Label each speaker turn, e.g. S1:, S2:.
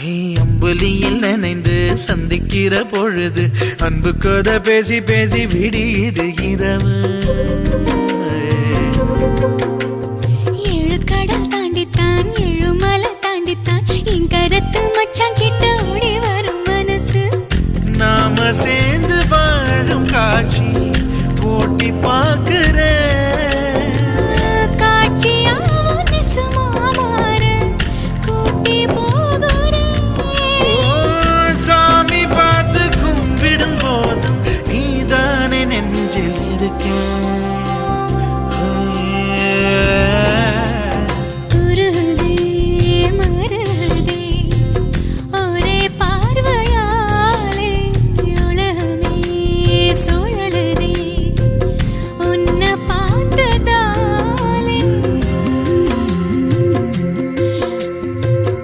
S1: அம்புலியில் நினைந்து சந்திக்கிற பொழுது அன்பு கதை பேசி பேசி விடியுது இரவு.
S2: ஏழு கடல் தாண்டித்தான் ஏழு மலை தாண்டித்தான் என் கருத்து மச்சான் கிட்ட ஓடி வரும் மனசு.
S1: நாம சேர்ந்து வாழும் காட்சி போட்டி பார்க்கிறேன்.
S2: காட்சியாவும் நெசமா மாற கூட்டி போ